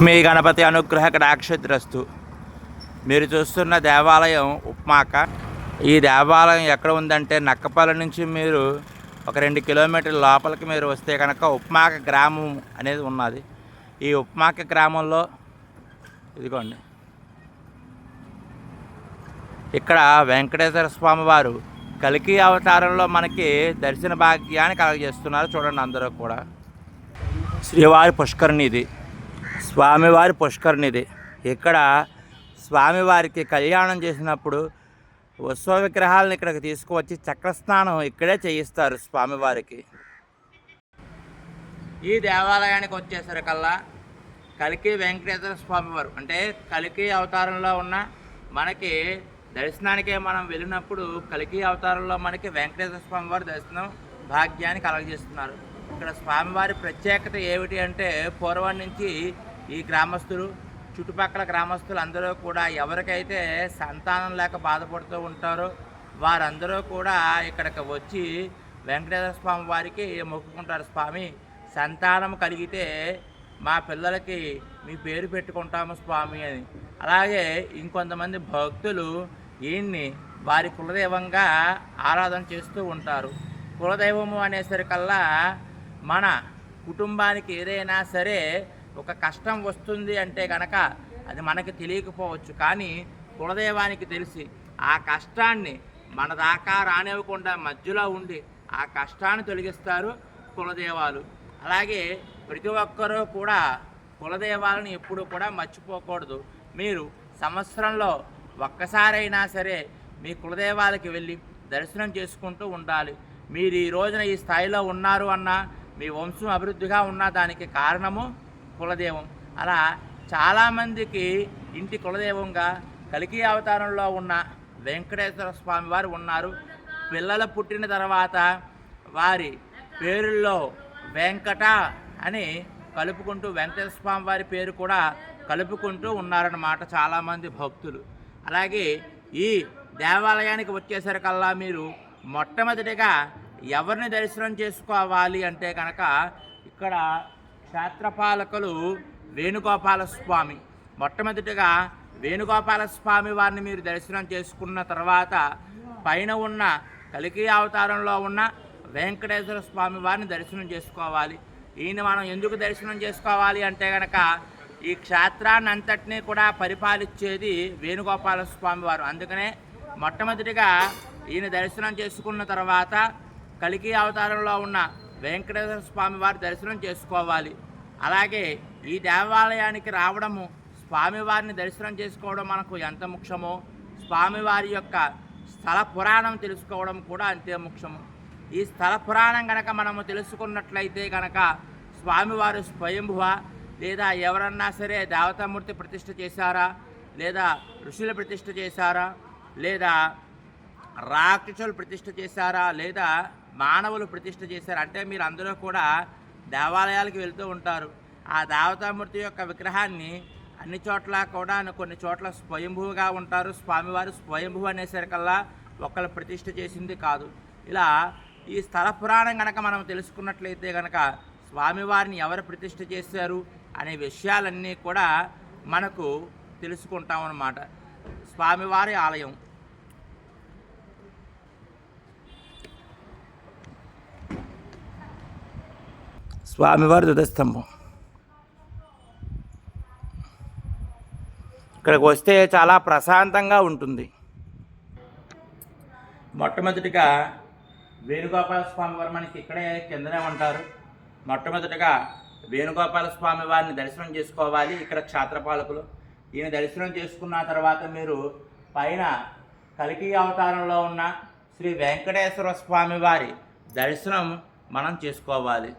లక్ష్మీ గణపతి అనుగ్రహ కటాక్షద్రస్తు. మీరు చూస్తున్న దేవాలయం ఉప్మాక. ఈ దేవాలయం ఎక్కడ ఉందంటే నక్కపల్లి నుంచి మీరు ఒక 2 కిలోమీటర్ల లోపలికి మీరు వస్తే కనుక ఉప్మాక గ్రామం అనేది ఉన్నది. ఈ ఉప్మాక గ్రామంలో ఇదిగోండి, ఇక్కడ వెంకటేశ్వర స్వామి వారు కల్కి అవతారంలో మనకి దర్శన భాగ్యాన్ని కలగజేస్తున్నారు. చూడండి, అందరూ కూడా శ్రీవారి పుష్కరిణిది, స్వామివారి పుష్కరిణిది. ఇక్కడ స్వామివారికి కళ్యాణం చేసినప్పుడు ఉత్సవ విగ్రహాలను ఇక్కడికి తీసుకువచ్చి చక్రస్నానం ఇక్కడే చేయిస్తారు స్వామివారికి. ఈ దేవాలయానికి వచ్చేసరికల్లా కల్కి వెంకటేశ్వర స్వామివారు అంటే కల్కి అవతారంలో ఉన్న మనకి దర్శనానికే మనం వెళ్ళినప్పుడు కల్కి అవతారంలో మనకి వెంకటేశ్వర స్వామివారి దర్శనం భాగ్యాన్ని కలగజేస్తున్నారు. ఇక్కడ స్వామివారి ప్రత్యేకత ఏమిటి అంటే పూర్వం నుంచి ఈ గ్రామస్తులు, చుట్టుపక్కల గ్రామస్తులు అందరూ కూడా ఎవరికైతే సంతానం లేక బాధపడుతూ ఉంటారో వారందరూ కూడా ఇక్కడికి వచ్చి వెంకటేశ్వర స్వామి వారికి మొక్కుకుంటారు. స్వామి, సంతానం కలిగితే మా పిల్లలకి మీ పేరు పెట్టుకుంటాము స్వామి అని. అలాగే ఇంకొంతమంది భక్తులు ఈయన్ని వారి కులదైవంగా ఆరాధన చేస్తూ ఉంటారు. కులదైవము అనేసరికల్లా మన కుటుంబానికి ఏదైనా సరే ఒక కష్టం వస్తుంది అంటే కనుక అది మనకి తెలియకపోవచ్చు, కానీ కులదైవానికి తెలిసి ఆ కష్టాన్ని మన దాకా రానివ్వకుండా మధ్యలో ఉండి ఆ కష్టాన్ని తొలగిస్తారు కులదేవాలు. అలాగే ప్రతి ఒక్కరూ కూడా కులదేవాలను ఎప్పుడూ కూడా మర్చిపోకూడదు. మీరు సంవత్సరంలో ఒక్కసారైనా సరే మీ కులదేవాలకి వెళ్ళి దర్శనం చేసుకుంటూ ఉండాలి. మీరు ఈ రోజున ఈ స్థాయిలో ఉన్నారు అన్నా, మీ వంశం అభివృద్ధిగా ఉన్న దానికి కారణము కులదేవం. అలా చాలామందికి ఇంటి కులదేవంగా కల్కి అవతారంలో ఉన్న వెంకటేశ్వర స్వామి వారు ఉన్నారు. పిల్లలు పుట్టిన తర్వాత వారి పేరుల్లో వెంకట అని కలుపుకుంటూ వెంకటేశ్వర స్వామి వారి పేరు కూడా కలుపుకుంటూ ఉన్నారన్నమాట చాలామంది భక్తులు. అలాగే ఈ దేవాలయానికి వచ్చేసరికల్లా మీరు మొట్టమొదటిగా ఎవరిని దర్శనం చేసుకోవాలి అంటే కనుక ఇక్కడ క్షేత్రపాలకులు వేణుగోపాల స్వామి. మొట్టమొదటిగా వేణుగోపాల స్వామి వారిని మీరు దర్శనం చేసుకున్న తర్వాత పైన ఉన్న కల్కి అవతారంలో ఉన్న వెంకటేశ్వర స్వామి వారిని దర్శనం చేసుకోవాలి. ఈయన మనం ఎందుకు దర్శనం చేసుకోవాలి అంటే కనుక ఈ క్షేత్రాన్ని అంతటినీ కూడా పరిపాలించేది వేణుగోపాల స్వామి వారు. అందుకనే మొట్టమొదటిగా ఈయన దర్శనం చేసుకున్న తర్వాత కల్కి అవతారంలో ఉన్న వెంకటేశ్వర స్వామి వారి దర్శనం చేసుకోవాలి. అలాగే ఈ దేవాలయానికి రావడము, స్వామివారిని దర్శనం చేసుకోవడం మనకు ఎంత ముఖ్యమో స్వామివారి యొక్క స్థల పురాణం తెలుసుకోవడం కూడా అంతే ముఖ్యము. ఈ స్థల పురాణం కనుక మనము తెలుసుకున్నట్లయితే కనుక స్వామివారు స్వయంభువ లేదా ఎవరన్నా సరే దేవతామూర్తి ప్రతిష్ఠ చేశారా, లేదా ఋషుల ప్రతిష్ఠ చేశారా, లేదా రాక్షసులు ప్రతిష్ఠ చేశారా, లేదా మానవులు ప్రతిష్ఠ చేశారా అంటే మీరు అందరూ కూడా దేవాలయాలకు వెళ్తూ ఉంటారు. ఆ దేవతామూర్తి యొక్క విగ్రహాన్ని అన్ని చోట్ల కూడా కొన్ని చోట్ల స్వయంభువుగా ఉంటారు. స్వామివారు స్వయంభువు అనేసరికల్లా ఒకళ్ళు ప్రతిష్ఠ చేసింది కాదు. ఇలా ఈ స్థల పురాణం కనుక మనం తెలుసుకున్నట్లయితే కనుక స్వామివారిని ఎవరు ప్రతిష్ఠ చేశారు అనే విషయాలన్నీ కూడా మనకు తెలుసుకుంటాం అన్నమాట. స్వామివారి ఆలయం స్వామివారి ధ్వజస్తంభం. ఇక్కడికి వస్తే చాలా ప్రశాంతంగా ఉంటుంది. మొట్టమొదటిగా వేణుగోపాల స్వామి వారు మనకి ఇక్కడే కిందనే ఉంటారు. మొట్టమొదటిగా వేణుగోపాల స్వామి వారిని దర్శనం చేసుకోవాలి. ఇక్కడ క్షేత్రపాలకులు ఈయన దర్శనం చేసుకున్న తర్వాత మీరు పైన కల్కి అవతారంలో ఉన్న శ్రీ వెంకటేశ్వర స్వామి వారి దర్శనం మనం చేసుకోవాలి.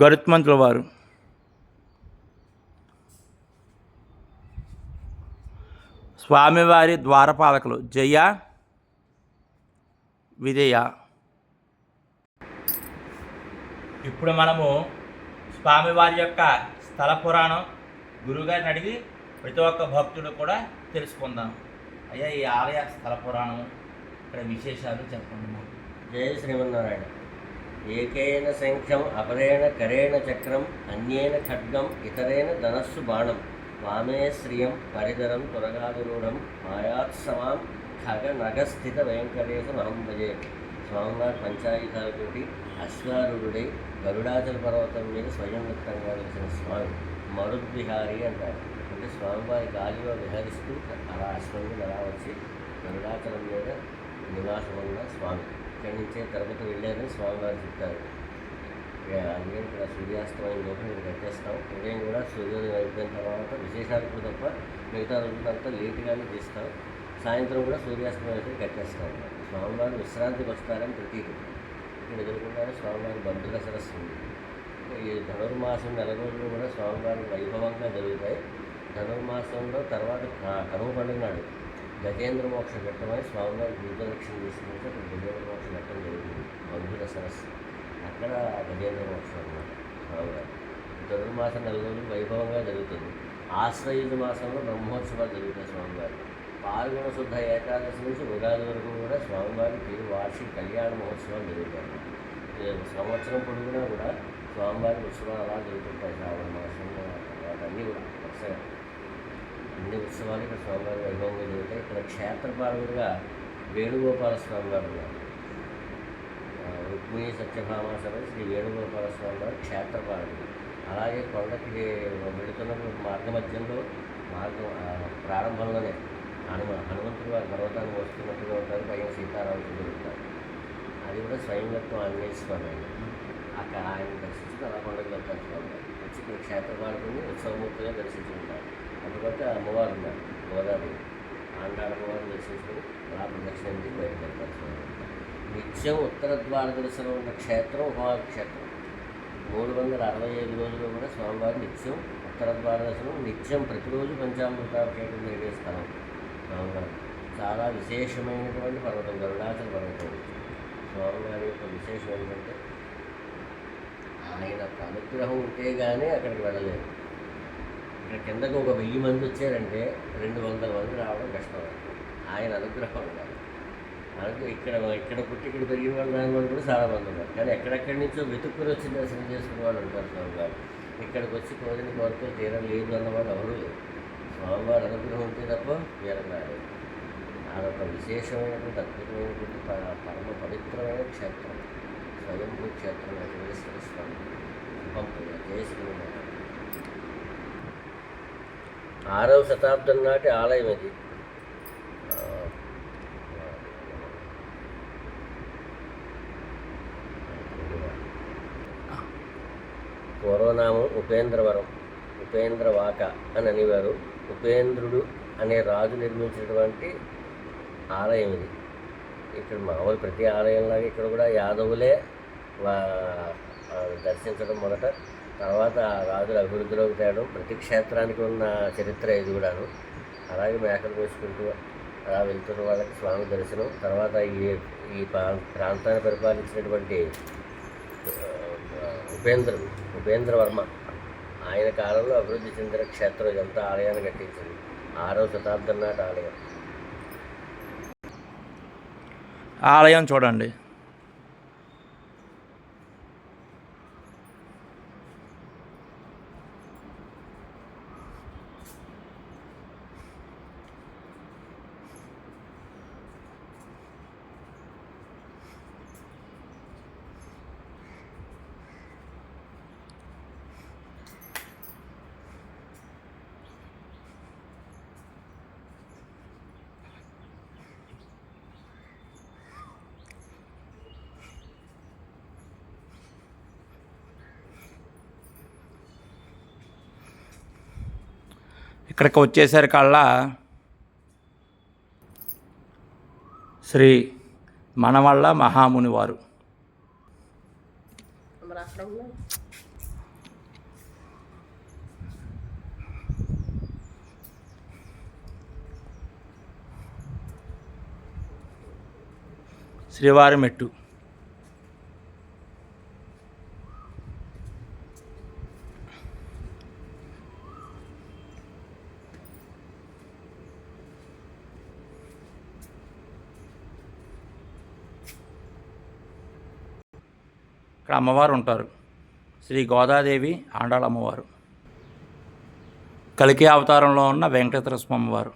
గరుత్మంతుల వారు స్వామివారి ద్వారపాలకులు జయ, విజయ. ఇప్పుడు మనము స్వామివారి యొక్క స్థల పురాణం గురువుగారిని అడిగి ప్రతి ఒక్క భక్తుడు కూడా తెలుసుకుందాం. అయ్యా, ఈ ఆలయ స్థల పురాణం ఇక్కడ విశేషాలు చెప్పండి. జయ శ్రీమన్నారాయణ. ఏకేన శంఖం అపరేణ కరేణ చక్రం అన్యేన ఖడ్గం ఇతరేణ ధనస్సు బాణం వామే శ్రియం పరిధరం తురగాదిరూఢం మాయాత్సమాం ఖగ నగస్థిత వెంకటేశమహం భజే. స్వామివారి పంచాయుధాలతోటి అశ్వారూఢుడై గరుడాచల పర్వతం మీద స్వయం వ్యక్తంగా వెలిసిన స్వామి మరుద్విహారి అంటారు. అంటే స్వామివారి గాలిలో విహరిస్తూ అలా అశ్వం మీద అలా వచ్చి గరుడాచలం మీద నివాసం ఉన్న స్వామి. ఇక్కడి నుంచే తిరుపతి వెళ్ళారని స్వామివారు చెప్తారు. అందుకే ఇక్కడ సూర్యాస్తమయం లోపల ఇక్కడ కట్టేస్తాం. ఉదయం కూడా సూర్యోదయం అయిపోయిన తర్వాత విశేషాలు కూడా తప్ప మిగతా రోజులంతా లేటుగానే తీస్తాం. సాయంత్రం కూడా సూర్యాస్తమయం అయితే కట్టేస్తాం. స్వామివారు విశ్రాంతికి వస్తారని ప్రతీతి. ఇక్కడ ఎదుర్కొంటారు స్వామివారి బంధుల సరస్సు ఉంది. ఈ ధనుర్మాసం నెల రోజులు కూడా స్వామివారి వైభవంగా జరుగుతాయి. ధనుర్మాసంలో తర్వాత కనుమ పండుగ నాడు గజేంద్ర మోక్ష ఘట్టమని స్వామివారి గురుదక్షిణ తీసుకుంటే అక్కడ గజేంద్ర మోక్ష ఘట్టం జరుగుతుంది. బంధుల సరస్సు అక్కడ గజేంద్ర మోక్షం అన్నమాట స్వామివారి. ధనుర్మాసం నెల రోజులు వైభవంగా జరుగుతుంది. ఆశ్రయుజ మాసంలో బ్రహ్మోత్సవాలు జరుగుతాయి స్వామివారి. పాల్గొన శుద్ధ ఏకాదశి నుంచి ఉగాది వరకు కూడా స్వామివారి తిరు వార్షిక కళ్యాణ మహోత్సవాలు జరుగుతాయి. సంవత్సరం పొడుగునా కూడా స్వామివారి ఉత్సవాలు అలా జరుగుతుంటాయి. శ్రావణ మాసం తర్వాత అన్నీ కూడా వరుసగా అన్ని ఉత్సవాలు ఇక్కడ స్వామివారి వైభవంగా జరుగుతాయి. ఇక్కడ క్షేత్రపాలకుడిగా వేణుగోపాల స్వామివారు ఉన్నారు. రుక్మిణి సత్యభామ సమేత శ్రీ వేణుగోపాల స్వామివారు క్షేత్రపాలకుడు. అలాగే కొండకి వెళుతున్నప్పుడు మార్గమధ్యంలో ప్రారంభంలోనే హనుమంతుడు వారి పర్వతాన్ని వస్తున్నట్టుగా ఉంటారు. పైన సీతారాముడు ఉంటారు. అది కూడా స్వయంగత్వం ఆంజనేయ స్వామి ఆయన. అక్కడ ఆయన దర్శించుకుని అలా కొండకు వెళ్తారు. వచ్చి ఇక్కడ క్షేత్రపాలకుని ఉత్సవమూర్తిగా దర్శించుకుంటారు. అందుకంటే అమ్మవారు ఉన్నారు గోదావరి ఆండాడ అమ్మవారిని దర్శించుకుని అలా ప్రదక్షిణ నుంచి బయటకెళ్తారు స్వామి. నిత్యం ఉత్తర ద్వార దర్శనం ఉన్న క్షేత్రం ఉమావారి క్షేత్రం. 365 రోజులు కూడా స్వామివారి నిత్యం ఉత్తర ద్వార దర్శనం నిత్యం ప్రతిరోజు పంచామృతాభిషేకం జరిగే స్థలం స్వామివారి. చాలా విశేషమైనటువంటి పర్వతం గరుడాచల పర్వతం. స్వామివారి యొక్క విశేషం ఏంటంటే ఆయన అనుగ్రహం ఉంటే కానీ అక్కడికి వెళ్ళలేదు. ఇక్కడ కిందకు ఒక 1000 మంది వచ్చారంటే 200 మంది రావడం కష్టం. ఆయన అనుగ్రహం ఉండాలి. అలాగే ఇక్కడ పుట్టి ఇక్కడ పెరిగిన వాళ్ళు రాని వాళ్ళు కూడా చాలా మంది ఉన్నారు. కానీ ఎక్కడెక్కడి నుంచో వెతుక్కుని వచ్చి దర్శనం చేసుకునే వాళ్ళు ఉంటారు. స్వామివారు ఇక్కడికి వచ్చి కోరిన కోరికలు తీరం లేదు అన్నవాళ్ళు ఎవరూ లేదు. స్వామివారి అనుగ్రహం ఉంటే తప్ప వీరం రాలేదు. అదొక విశేషమైనటువంటి అద్భుతమైనటువంటి పరమ పవిత్రమైన క్షేత్రం. స్వయంభూ క్షేత్రం వెంకటేశ్వర స్వామి పంపుగా చేసుకుని 6వ శతాబ్దం నాటి ఆలయం ఇది. పూర్వనామం ఉపేంద్రవరం, ఉపేంద్రవాక అని అనేవారు. ఉపేంద్రుడు అనే రాజు నిర్మించినటువంటి ఆలయం ఇది. ఇక్కడ మామూలు ప్రతి ఆలయంలాగా ఇక్కడ కూడా యాదవులే దర్శించడం మొదట, తర్వాత రాజుల అభివృద్ధిలోకి తేవడం. ప్రతి క్షేత్రానికి ఉన్న చరిత్ర ఇది కూడాను. అలాగే మేకలు వేసుకుంటూ అలా వెళ్తున్న వాళ్ళకి స్వామి దర్శనం. తర్వాత ఈ ప్రాంతాన్ని పరిపాలించినటువంటి ఉపేంద్రవర్మ ఆయన కాలంలో అభివృద్ధి చెందిన క్షేత్రం ఇదంతా. ఆలయాన్ని కట్టించింది 6వ శతాబ్దం నాటి ఆలయం. ఆలయం చూడండి. ఇక్కడికి వచ్చేసరికల్లా శ్రీ మనవళ్ళ మహాముని వారు శ్రీవారి మెట్టు. ఇక్కడ అమ్మవారు ఉంటారు. శ్రీ గోదాదేవి ఆండాళ్ అమ్మవారు, కలికి అవతారంలో ఉన్న వెంకటేశ్వర స్వామి వారు.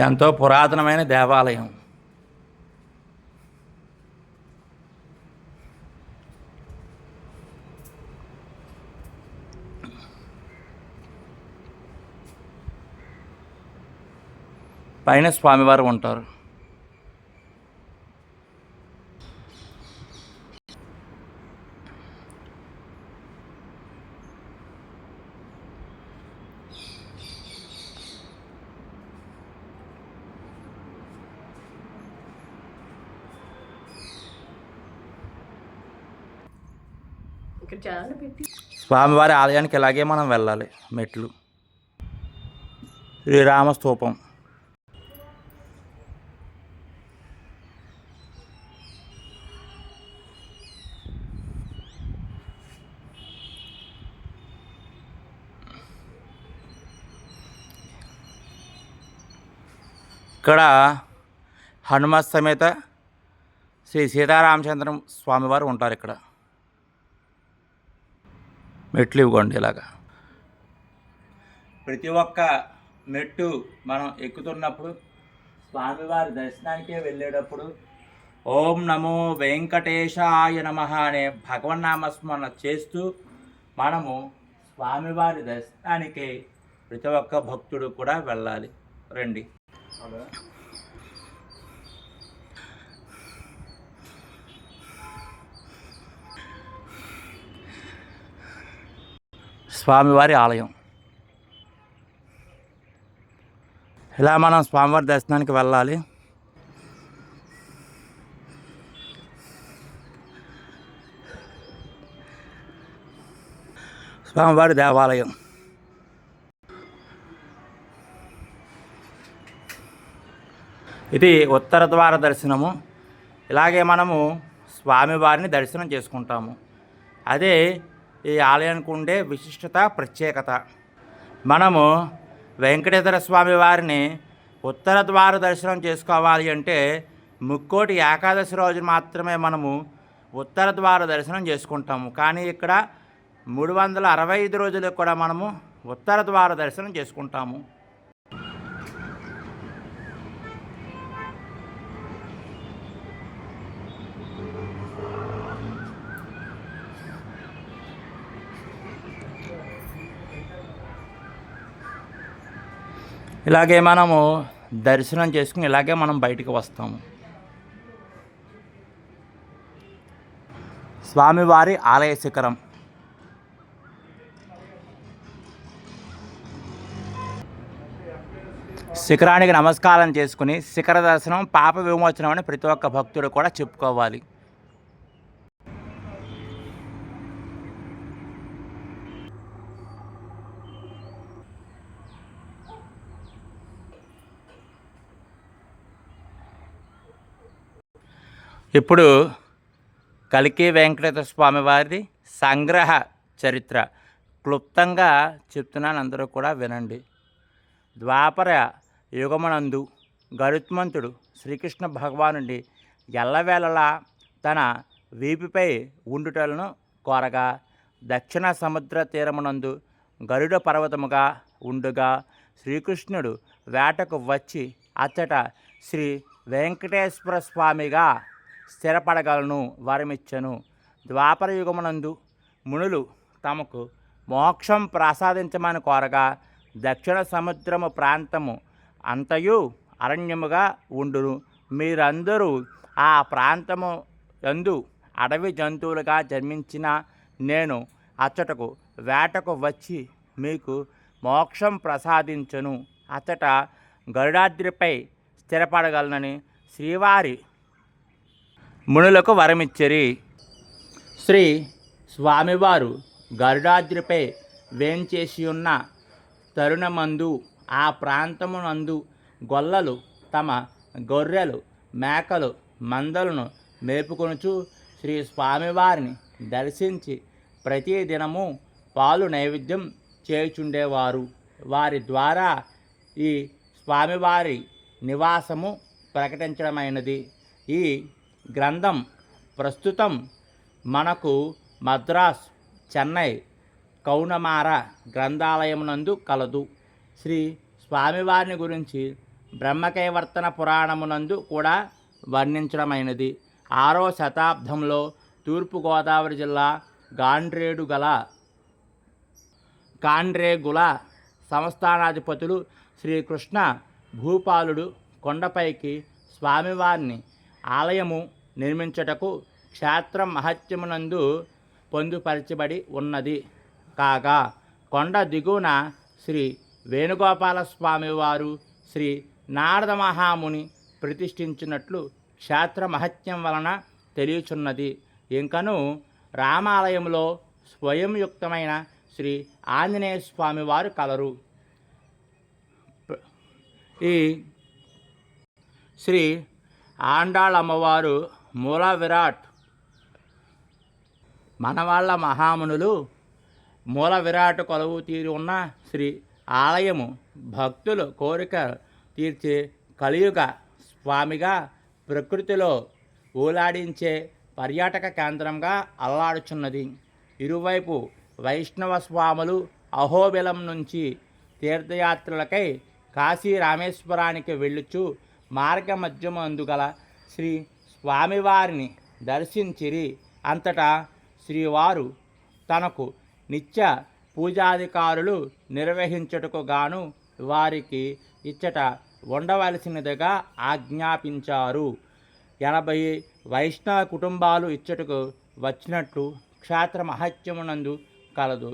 ఎంతో పురాతనమైన దేవాలయం. పైన స్వామివారు ఉంటారు. స్వామివారి ఆలయానికి ఇలాగే మనం వెళ్ళాలి. మెట్లు, శ్రీరామ స్తూపం, ఇక్కడ హనుమత్ సమేత శ్రీ సీతారామచంద్రం స్వామివారు ఉంటారు. ఇక్కడ మెట్లు ఇవ్వండి. ఇలాగా ప్రతి ఒక్క మెట్టు మనం ఎక్కుతున్నప్పుడు, స్వామివారి దర్శనానికే వెళ్ళేటప్పుడు ఓం నమో వెంకటేశాయ నమః అనే భగవన్నామస్మరణ చేస్తూ మనము స్వామివారి దర్శనానికి ప్రతి ఒక్క భక్తుడు కూడా వెళ్ళాలి. రండి. స్వామివారి ఆలయం. ఇలా మనం స్వామివారి దర్శనానికి వెళ్ళాలి. స్వామివారి దేవాలయం. ఇది ఉత్తర ద్వార దర్శనము. ఇలాగే మనము స్వామివారిని దర్శనం చేసుకుంటాము. అదే ఈ ఆలయానికి ఉండే విశిష్టత, ప్రత్యేకత. మనము వెంకటేశ్వర స్వామి వారిని ఉత్తర ద్వార దర్శనం చేసుకోవాలి అంటే ముక్కోటి ఏకాదశి రోజు మాత్రమే మనము ఉత్తర ద్వార దర్శనం చేసుకుంటాము. కానీ ఇక్కడ 365 రోజులకు కూడా మనము ఉత్తర ద్వార దర్శనం చేసుకుంటాము. ఇలాగే మనము దర్శనం చేసుకుని ఇలాగే మనం బయటికి వస్తాము. స్వామివారి ఆలయ శిఖరం. శిఖరానికి నమస్కారం చేసుకుని శిఖర దర్శనం పాప విమోచనం అని ప్రతి ఒక్క భక్తుడు కూడా చెప్పుకోవాలి. ఇప్పుడు కలికి వెంకటేశ్వర స్వామి వారి సంగ్రహ చరిత్ర క్లుప్తంగా చెప్తున్నాను, అందరూ కూడా వినండి. ద్వాపర యుగమునందు గరుత్మంతుడు శ్రీకృష్ణ భగవానుడి ఎల్లవేళలా తన వీపుపై ఉండుటలను కోరగా దక్షిణ సముద్ర తీరమునందు గరుడ పర్వతముగా ఉండుగా శ్రీకృష్ణుడు వేటకు వచ్చి అచ్చట శ్రీ వెంకటేశ్వర స్వామిగా స్థిరపడగలను వరమిచ్చను. ద్వాపర యుగమునందు మునులు తమకు మోక్షం ప్రసాదించమని కోరగా దక్షిణ సముద్రము ప్రాంతము అంతయు అరణ్యముగా ఉండును. మీరందరూ ఆ ప్రాంతము యందు అడవి జంతువులుగా జన్మించిన నేను అచ్చటకు వేటకు వచ్చి మీకు మోక్షం ప్రసాదించను. అచ్చట గరుడాద్రిపై స్థిరపడగలనని శ్రీవారి మునులకు వరమిచ్చిరి. శ్రీ స్వామివారు గరుడాద్రిపై వేంచేసి ఉన్న తరుణమందు ఆ ప్రాంతమునందు గొల్లలు తమ గొర్రెలు మేకలు మందలను మేపుకొనుచు శ్రీ స్వామివారిని దర్శించి ప్రతి దినము పాలు నైవేద్యం చేయుచుండేవారు. వారి ద్వారా ఈ స్వామివారి నివాసము ప్రకటించడమైనది. ఈ గ్రంథం ప్రస్తుతం మనకు మద్రాస్, చెన్నై, కౌనమార గ్రంథాలయమునందు కలదు. శ్రీ స్వామివారిని గురించి బ్రహ్మకైవర్తన పురాణమునందు కూడా వర్ణించడమైనది. 6వ శతాబ్దంలో తూర్పుగోదావరి జిల్లా కాండ్రేగుల సంస్థానాధిపతులు శ్రీకృష్ణ భూపాలుడు కొండపైకి స్వామివారిని ఆలయము నిర్మించుటకు క్షేత్రం మహత్యమునందు పొందుపరచబడి ఉన్నది. కాగా కొండ దిగువన శ్రీ వేణుగోపాల స్వామివారు శ్రీ నారద మహాముని ప్రతిష్ఠించినట్లు క్షేత్ర మహత్యం వలన తెలియచున్నది. ఇంకను రామాలయంలో స్వయంయుక్తమైన శ్రీ ఆంజనేయ స్వామి వారు కలరు. ఈ శ్రీ ఆండాళ్ అమ్మవారు మూల విరాట్ మనవాళ్ళ మహామునులు మూల విరాట్ కొలువు తీరి ఉన్న శ్రీ ఆలయము భక్తులు కోరిక తీర్చే కలియుగ స్వామిగా ప్రకృతిలో ఊలాడించే పర్యాటక కేంద్రంగా అల్లాడుచున్నది. ఇరువైపు వైష్ణవ స్వాములు అహోబిలం నుంచి తీర్థయాత్రలకై కాశీ రామేశ్వరానికి వెళ్ళుచు మార్గ మధ్యమందు గల శ్రీ స్వామివారిని దర్శించిరి. అంతటా శ్రీవారు తనకు నిత్య పూజాధికారులు నిర్వహించుటకు గాను వారికి ఇచ్చట ఉండవలసినదిగా ఆజ్ఞాపించారు. 80 వైష్ణవ కుటుంబాలు ఇచ్చటకు వచ్చినట్లు క్షేత్ర మహత్యమునందు కలదు.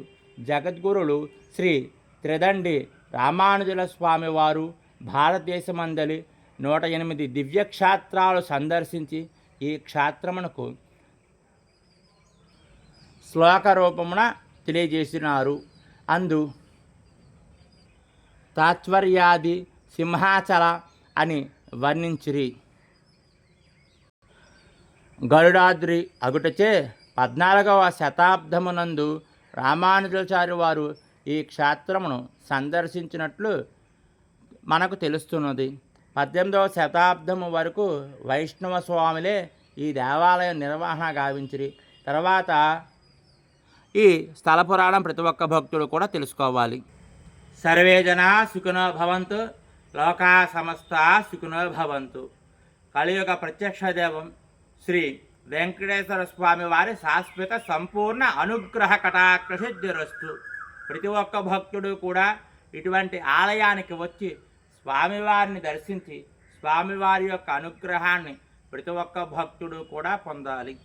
జగద్గురులు శ్రీ త్రిదండి రామానుజుల స్వామివారు భారతదేశమందలి 108 దివ్యక్షేత్రాలు సందర్శించి ఈ క్షేత్రమునకు శ్లోక రూపమున తెలియజేసినారు. అందు తాత్వర్యాది సింహాచల అని వర్ణించిరి. గరుడాద్రి అగుటచే 14వ శతాబ్దమునందు రామానుజాచార్య వారు ఈ క్షేత్రమును సందర్శించినట్లు మనకు తెలుస్తున్నది. 18వ శతాబ్దము వరకు వైష్ణవ స్వాములే ఈ దేవాలయం నిర్వహణ గావించిరి. తర్వాత ఈ స్థల పురాణం ప్రతి ఒక్క భక్తుడు కూడా తెలుసుకోవాలి. సర్వే జనా సుఖినో భవంతు, లోకా సమస్తా సుఖినో భవంతు. కలియుగ ప్రత్యక్ష దైవం శ్రీ వెంకటేశ్వర స్వామి వారి శాశ్వత సంపూర్ణ అనుగ్రహ కటాక్షసిద్ధిరస్తు. ప్రతి ఒక్క భక్తుడు కూడా ఇటువంటి ఆలయానికి వచ్చి స్వామివారిని దర్శించి స్వామివారి యొక్క అనుగ్రహాన్ని ప్రతి ఒక్క భక్తుడు కూడా పొందాలి.